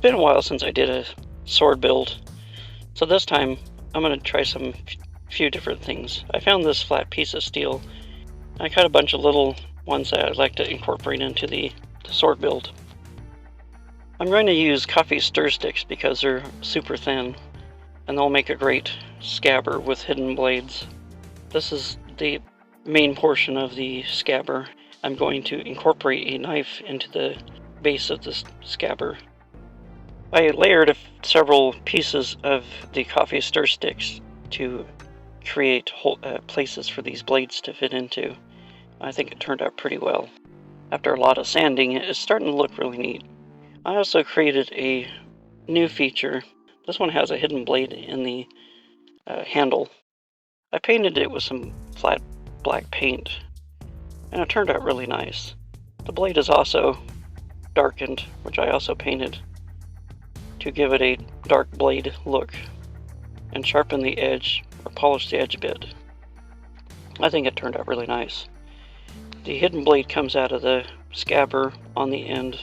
been a while since I did a sword build, so this time I'm going to try some few different things. I found this flat piece of steel. I cut a bunch of little ones that I'd like to incorporate into the sword build. I'm going to use coffee stir sticks because they're super thin, and they'll make a great scabber with hidden blades. This is the main portion of the scabber. I'm going to incorporate a knife into the base of this scabber. I layered several pieces of the coffee stir sticks to create places for these blades to fit into. I think it turned out pretty well. After a lot of sanding, it's starting to look really neat. I also created a new feature. This one has a hidden blade in the handle. I painted it with some flat black paint, and it turned out really nice. The blade is also darkened, which I also painted to give it a dark blade look and sharpen the edge or polish the edge a bit. I think it turned out really nice. The hidden blade comes out of the scabber on the end,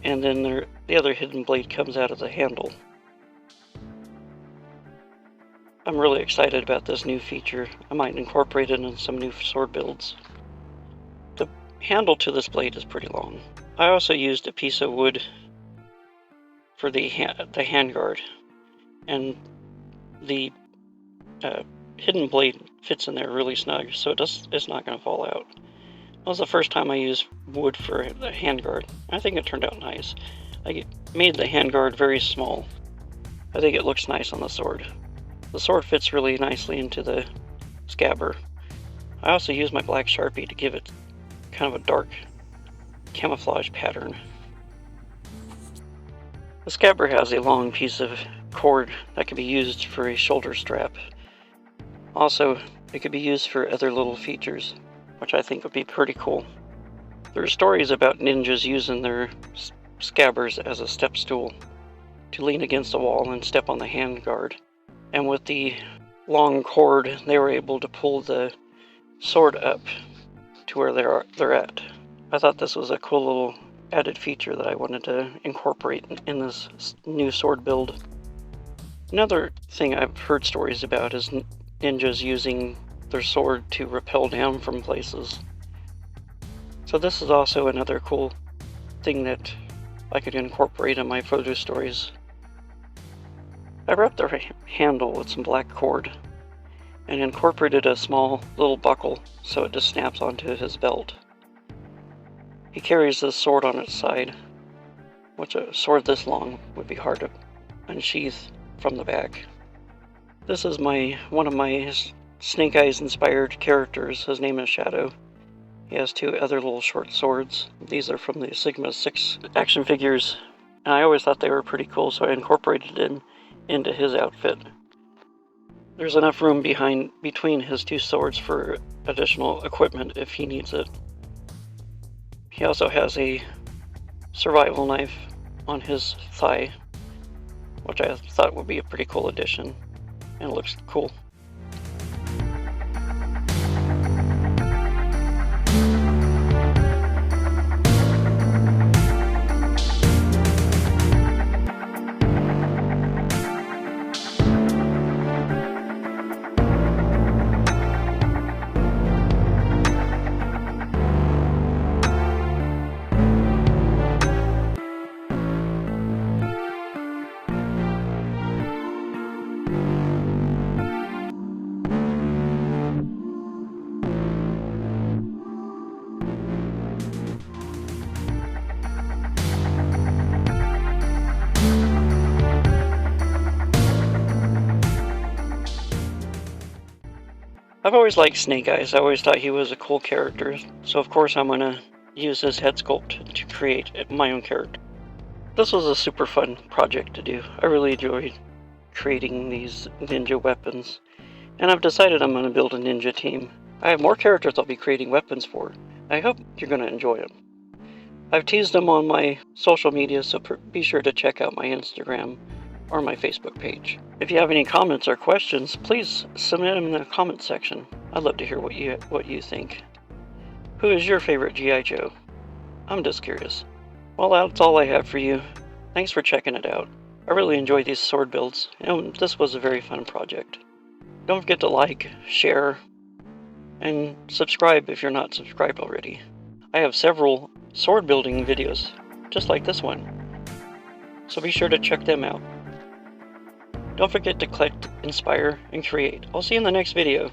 and then the other hidden blade comes out of the handle. I'm really excited about this new feature. I might incorporate it in some new sword builds. The handle to this blade is pretty long. I also used a piece of wood for the handguard, and the hidden blade fits in there really snug, so it's not going to fall out. That was the first time I used wood for the handguard. I think it turned out nice. I made the handguard very small. I think it looks nice on the sword. The sword fits really nicely into the scabber. I also used my black Sharpie to give it kind of a dark camouflage pattern. The scabber has a long piece of cord that can be used for a shoulder strap. Also, it could be used for other little features, which I think would be pretty cool. There are stories about ninjas using their scabbers as a step stool to lean against the wall and step on the handguard. And with the long cord, they were able to pull the sword up to where they're at. I thought this was a cool little added feature that I wanted to incorporate in this new sword build. Another thing I've heard stories about is ninjas using their sword to rappel down from places. So this is also another cool thing that I could incorporate in my photo stories. I wrapped the handle with some black cord and incorporated a small little buckle so it just snaps onto his belt. He carries this sword on its side, which a sword this long would be hard to unsheath from the back. This is one of my Snake Eyes inspired characters. His name is Shadow. He has two other little short swords. These are from the Sigma 6 action figures, and I always thought they were pretty cool, so I incorporated it into his outfit. There's enough room between his two swords for additional equipment if he needs it. He also has a survival knife on his thigh, which I thought would be a pretty cool addition, and it looks cool. I've always liked Snake Eyes. I always thought he was a cool character, so of course I'm going to use his head sculpt to create my own character. This was a super fun project to do. I really enjoyed creating these ninja weapons, and I've decided I'm going to build a ninja team. I have more characters I'll be creating weapons for. I hope you're going to enjoy them. I've teased them on my social media, so be sure to check out my Instagram or my Facebook page. If you have any comments or questions, please submit them in the comment section. I'd love to hear what you think. Who is your favorite G.I. Joe? I'm just curious. Well, that's all I have for you. Thanks for checking it out. I really enjoy these sword builds, and this was a very fun project. Don't forget to like, share, and subscribe if you're not subscribed already. I have several sword building videos, just like this one, so be sure to check them out. Don't forget to collect, inspire, and create. I'll see you in the next video.